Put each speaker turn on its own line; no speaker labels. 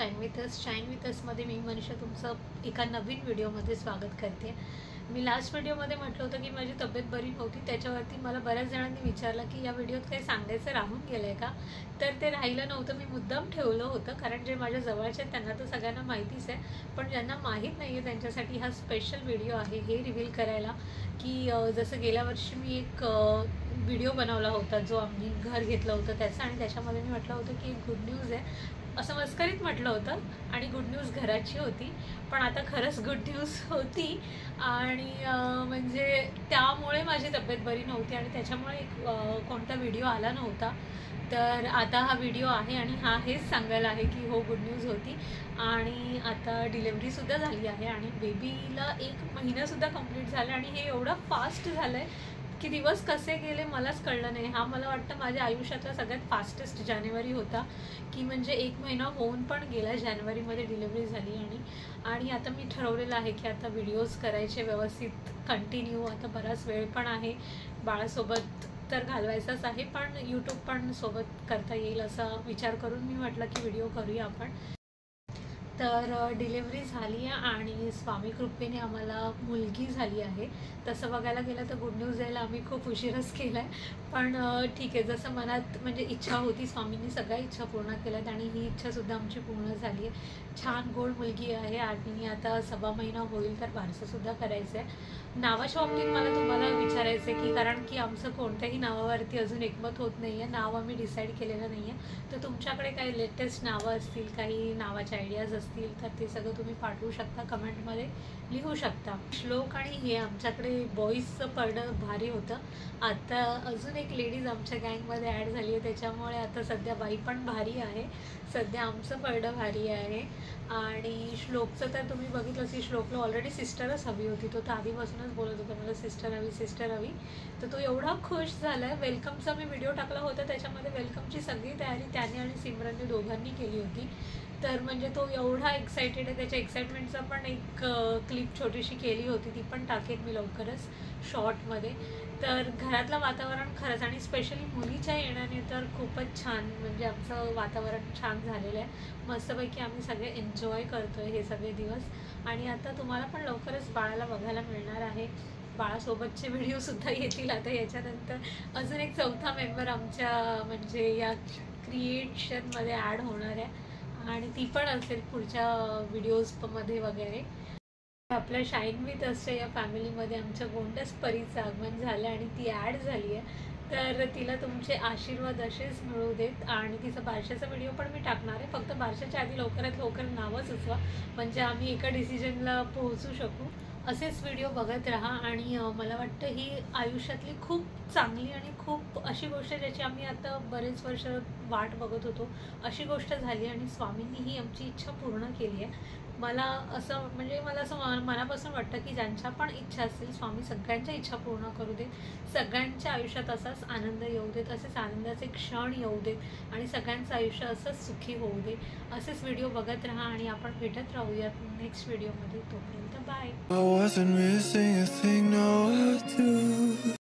Shine with असमध्ये मी मनीषा तुमचं एका नवीन व्हिडिओमध्ये स्वागत करते। मी लास्ट व्हिडिओमध्ये म्हटलं होतं की माझी तब्येत बरी नव्हती, त्याच्यावरती मला बऱ्याच जणांनी विचारलं की या व्हिडिओत काही सांगायचं राहून गेलं आहे का। तर ते राहिलं नव्हतं, मी मुद्दाम ठेवलं होतं, कारण जे माझ्या जवळचे आहेत त्यांना तर सगळ्यांना माहितीच आहे, पण ज्यांना माहीत नाही आहे त्यांच्यासाठी हा स्पेशल व्हिडिओ आहे हे रिव्हील करायला की जसं गेल्या वर्षी मी एक व्हिडिओ बनवला होता जो आम्ही घर घेतलं होतं त्याचा, आणि त्याच्यामध्ये मी म्हटलं होतं की गुड न्यूज आहे असं मस्करीत म्हटलं होतं, आणि गुड न्यूज घराची होती, पण आता खरंच गुड न्यूज होती। आणि म्हणजे त्यामुळे माझी तब्येत बरी नव्हती आणि त्याच्यामुळे कोणता व्हिडिओ आला नव्हता। तर आता हा व्हिडिओ आहे आणि हा हेच सांगायला आहे की हो गुड न्यूज होती, आणि आता डिलेवरीसुद्धा झाली आहे आणि बेबीला 1 महिनासुद्धा कंप्लीट झाला, आणि हे एवढं फास्ट झालं आहे की दिवस कसे गेले मलाच कळलं नाही। हा मला वाटतं माझ्या आयुष्यातला सगळ्यात फास्टेस्ट जानेवारी होता, की म्हणजे 1 महिना होऊन पण गेला, जानेवारीमध्ये डिलेवरी झाली। आणि आता मी ठरवलेलं आहे की आता व्हिडिओज करायचे व्यवस्थित कंटिन्यू। आता बराच वेळ पण आहे बाळासोबत तर घालवायचाच आहे, पण यूट्यूब पण सोबत करता येईल असा विचार करून मी म्हटलं की व्हिडिओ करूया आपण। तर डिलेवरी झाली आहे आणि स्वामी कृपेने आम्हाला मुलगी झाली आहे। तसं बघायला गेलं तर गुड न्यूज यायला आम्ही खूप उशीरच केला आहे, पण ठीक आहे, जसं मनात म्हणजे इच्छा होती स्वामींनी सगळ्या इच्छा पूर्ण केल्यात आणि ही इच्छासुद्धा आमची पूर्ण झाली आहे। छान गोड मुलगी आहे आणि आता 1.25 महिना होईल तर बारसंसुद्धा करायचं आहे। नावाच्या बाबतीत मला तुम्हाला विचारायचं आहे की कारण की आमचं कोणत्याही नावावरती अजून एकमत होत नाही आहे, नाव आम्ही डिसाईड केलेलं नाही आहे। तर तुमच्याकडे काही लेटेस्ट नावं असतील, काही नावाचे आयडियाज असतील तर ते सगळं तुम्ही पाठवू शकता, कमेंटमध्ये लिहू शकता। श्लोक आणि हे आमच्याकडे बॉईजचं पडणं भारी होतं, आता अजून एक लेडीज आमच्या गँगमध्ये ॲड झाली आहे, त्याच्यामुळे आता सध्या बाई पण भारी आहे, सध्या आमचं पडणं भारी आहे। आणि श्लोकचं तर तुम्ही बघितलं की श्लोकला ऑलरेडी सिस्टरच हवी होती, तो तर आधीपासूनच बोलत होता मला सिस्टर हवी, तर तो एवढा खुश झाला आहे। वेलकमचा मी व्हिडिओ टाकला होता, त्याच्यामध्ये वेलकमची सगळी तयारी त्याने आणि सिमरनने दोघांनी केली होती, तर म्हणजे तो एवढा एक्सायटेड आहे। त्याच्या एक्साइटमेंटचा पण एक क्लिप छोटीशी केली होती, ती पण टाकेन मी लवकरच शॉर्टमध्ये। तर घरातलं वातावरण खरंच आणि स्पेशली मुलीच्या येण्याने तर खूपच छान, म्हणजे आमचं वातावरण छान झालेलं आहे, मस्तपैकी आम्ही सगळे एन्जॉय करतो आहे हे सगळे दिवस। आणि आता तुम्हाला पण लवकरच बाळाला बघायला मिळणार आहे, बाळासोबतचे व्हिडिओसुद्धा येतील आता याच्यानंतर। अजून एक 4था मेंबर आमच्या म्हणजे या क्रिएशनमध्ये ॲड होणार आहे आणि ती पण असेल पुढच्या व्हिडिओजमध्ये वगैरे। आपल्या शाईन विथ असच्या या फॅमिलीमध्ये आमच्या गोंडस परीचं आगमन झालं आणि ती ॲड झाली आहे, तर तिला तुमचे आशीर्वाद असेच मिळू देत। आणि तिचं बारशाचा व्हिडिओ पण मी टाकणार आहे, फक्त बारशाच्या आधी लवकरात लवकर नावं सुचवा, म्हणजे आम्ही एका डिसिजनला पोहोचू शकू। असेच व्हिडिओ बघत राहा, आणि मला वाटतं ही आयुष्यातली खूप चांगली आणि खूप अशी गोष्ट ज्याची आम्ही आता बरेच वर्ष वाट बघत होतो, अशी गोष्ट झाली आणि स्वामींनी ही आमची इच्छा पूर्ण केली आहे। मला असं मनापासून वाटतं की ज्यांच्या पण इच्छा असतील स्वामी सगळ्यांच्या इच्छा पूर्ण करू देत, सगळ्यांच्या आयुष्यात असाच आनंद येऊ देत, असेच आनंदाचे क्षण येऊ देत आणि सगळ्यांचं आयुष्य असंच सुखी होऊ दे। असेच व्हिडिओ बघत राहा आणि आपण भेटत राहूयात नेक्स्ट व्हिडिओमध्ये, तोपर्यंत बाय।